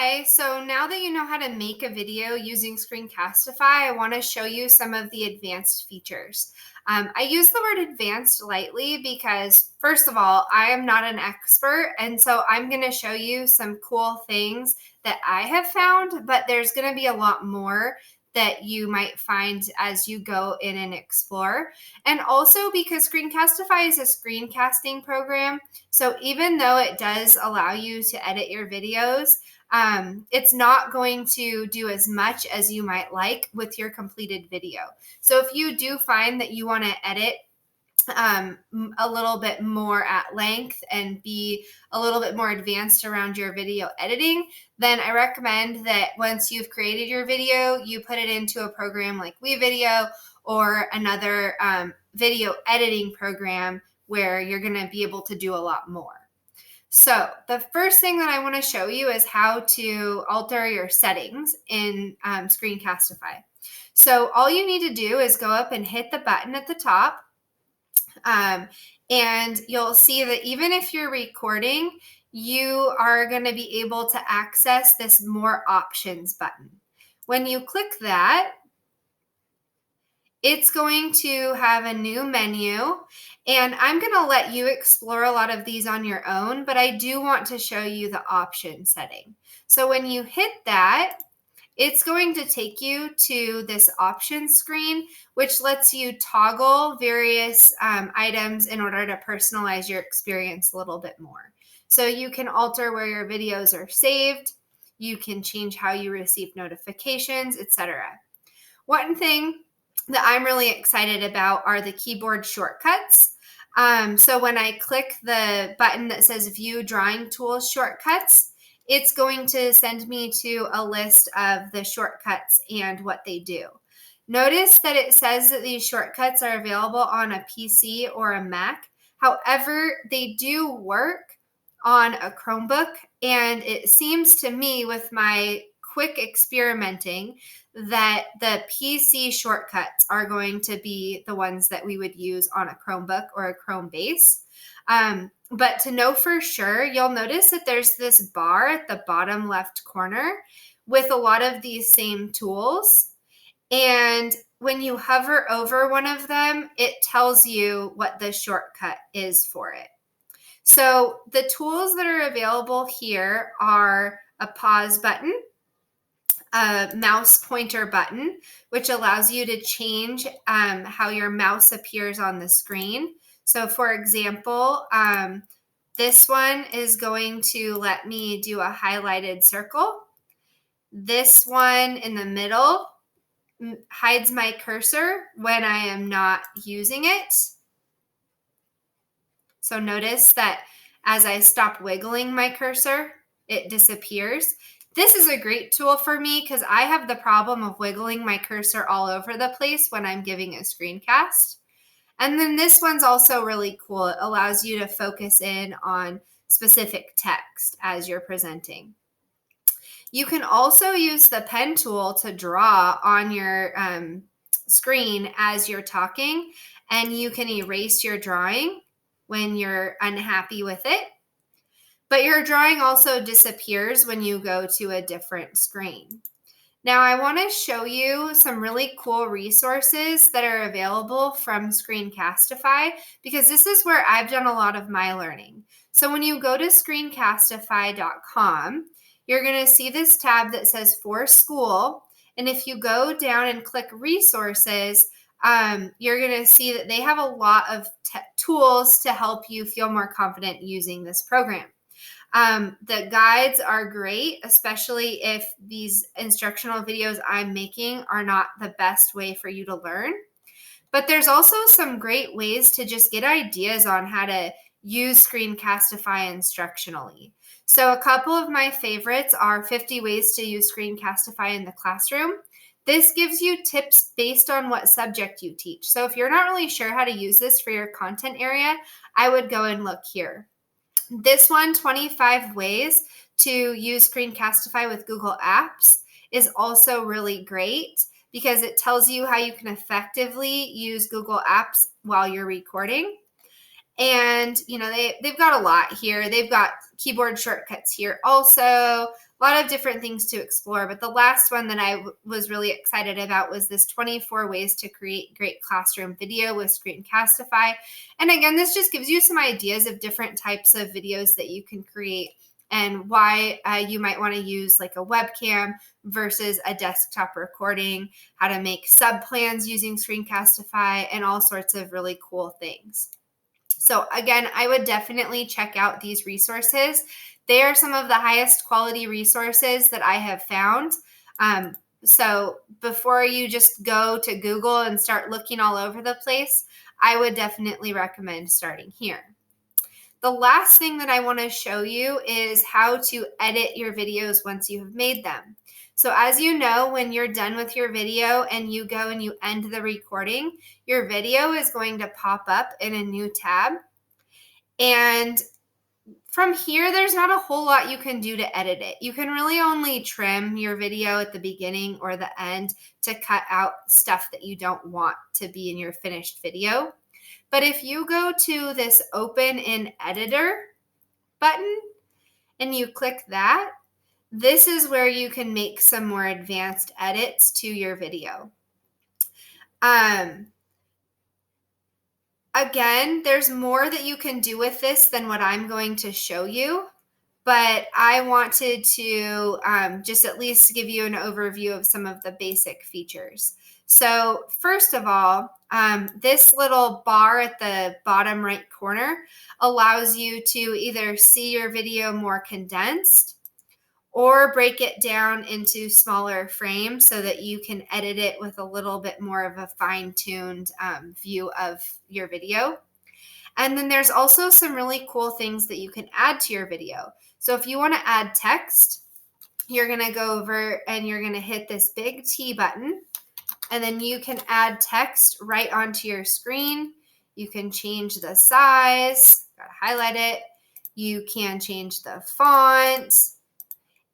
Hi, so now that you know how to make a video using Screencastify, I want to show you some of the advanced features. I use the word advanced lightly because, first of all, I am not an expert, and so I'm going to show you some cool things that I have found, but there's going to be a lot more that you might find as you go in and explore. And also because Screencastify is a screencasting program, so even though it does allow you to edit your videos, it's not going to do as much as you might like with your completed video. So if you do find that you want to edit a little bit more at length and be a little bit more advanced around your video editing, then I recommend that once you've created your video, you put it into a program like WeVideo or another video editing program where you're going to be able to do a lot more. So the first thing that I want to show you is how to alter your settings in Screencastify. So all you need to do is go up and hit the button at the top. And you'll see that even if you're recording, you are going to be able to access this More Options button. When you click that, it's going to have a new menu, and I'm going to let you explore a lot of these on your own, but I do want to show you the option setting. So when you hit that, it's going to take you to this option screen, which lets you toggle various items in order to personalize your experience a little bit more. So you can alter where your videos are saved, you can change how you receive notifications, etc. One thing that I'm really excited about are the keyboard shortcuts. So when I click the button that says View Drawing Tools Shortcuts, it's going to send me to a list of the shortcuts and what they do. Notice that it says that these shortcuts are available on a PC or a Mac. However, they do work on a Chromebook, and it seems to me with my quick experimenting that the PC shortcuts are going to be the ones that we would use on a Chromebook or a Chrome base. But to know for sure, you'll notice that there's this bar at the bottom left corner with a lot of these same tools. And when you hover over one of them, it tells you what the shortcut is for it. So the tools that are available here are a pause button, a mouse pointer button, which allows you to change how your mouse appears on the screen. So for example, this one is going to let me do a highlighted circle. This one in the middle hides my cursor when I am not using it. So notice that as I stop wiggling my cursor, it disappears. This is a great tool for me because I have the problem of wiggling my cursor all over the place when I'm giving a screencast. And then this one's also really cool. It allows you to focus in on specific text as you're presenting. You can also use the pen tool to draw on your screen as you're talking, and you can erase your drawing when you're unhappy with it. But your drawing also disappears when you go to a different screen. Now I want to show you some really cool resources that are available from Screencastify because this is where I've done a lot of my learning. So when you go to screencastify.com, you're going to see this tab that says For School. And if you go down and click Resources, you're going to see that they have a lot of tools to help you feel more confident using this program. The guides are great, especially if these instructional videos I'm making are not the best way for you to learn. But there's also some great ways to just get ideas on how to use Screencastify instructionally. So a couple of my favorites are 50 Ways to Use Screencastify in the Classroom. This gives you tips based on what subject you teach. So if you're not really sure how to use this for your content area, I would go and look here. This one, 25 Ways to Use Screencastify with Google Apps, is also really great because it tells you how you can effectively use Google Apps while you're recording. And, you know, they've got a lot here. They've got keyboard shortcuts here also, a lot of different things to explore. But the last one that I was really excited about was this 24 ways to create great classroom video with Screencastify. And again, this just gives you some ideas of different types of videos that you can create and why you might want to use like a webcam versus a desktop recording, how to make sub plans using Screencastify, and all sorts of really cool things. So again, I would definitely check out these resources. They are some of the highest quality resources that I have found. So before you just go to Google and start looking all over the place, I would definitely recommend starting here. The last thing that I want to show you is how to edit your videos once you have made them. So as you know, when you're done with your video and you go and you end the recording, your video is going to pop up in a new tab. And from here, there's not a whole lot you can do to edit it. You can really only trim your video at the beginning or the end to cut out stuff that you don't want to be in your finished video. But if you go to this Open in Editor button and you click that, this is where you can make some more advanced edits to your video. Again, there's more that you can do with this than what I'm going to show you, but I wanted to just at least give you an overview of some of the basic features. So first of all, this little bar at the bottom right corner allows you to either see your video more condensed or break it down into smaller frames so that you can edit it with a little bit more of a fine-tuned view of your video. And then there's also some really cool things that you can add to your video. So if you want to add text, you're going to go over and you're going to hit this big T button, and then you can add text right onto your screen. You can change the size, gotta highlight it. You can change the font,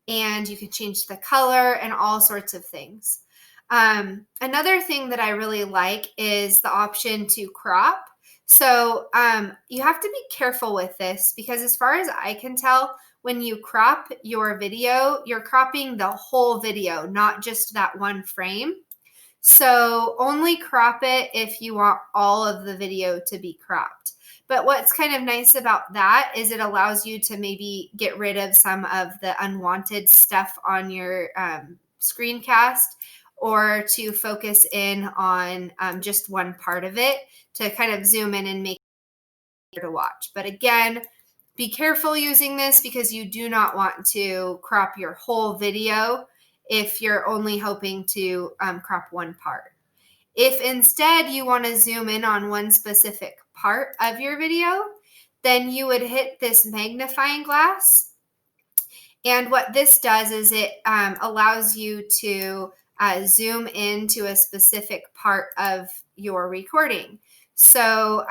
and you can change the color and all sorts of things. Another thing that I really like is the option to crop. So you have to be careful with this because as far as I can tell, when you crop your video, you're cropping the whole video, not just that one frame. So only crop it if you want all of the video to be cropped. But what's kind of nice about that is it allows you to maybe get rid of some of the unwanted stuff on your screencast, or to focus in on just one part of it to kind of zoom in and make it to watch. But again, be careful using this because you do not want to crop your whole video if you're only hoping to crop one part. If instead you want to zoom in on one specific part of your video, then you would hit this magnifying glass. And what this does is it allows you to zoom into a specific part of your recording. So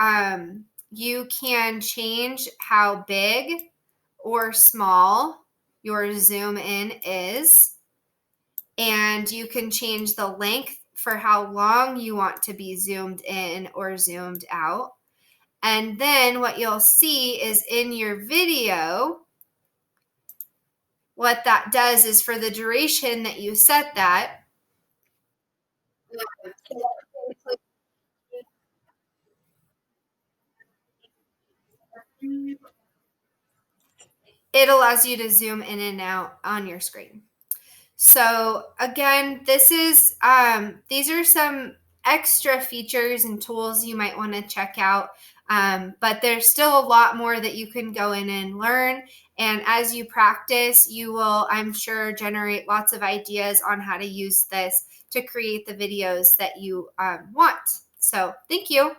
you can change how big or small your zoom in is. And you can change the length for how long you want to be zoomed in or zoomed out. And then what you'll see is in your video, what that does is for the duration that you set that, it allows you to zoom in and out on your screen. So again, this is these are some extra features and tools you might want to check out. But there's still a lot more that you can go in and learn. And as you practice, you will, I'm sure, generate lots of ideas on how to use this to create the videos that you want. So thank you.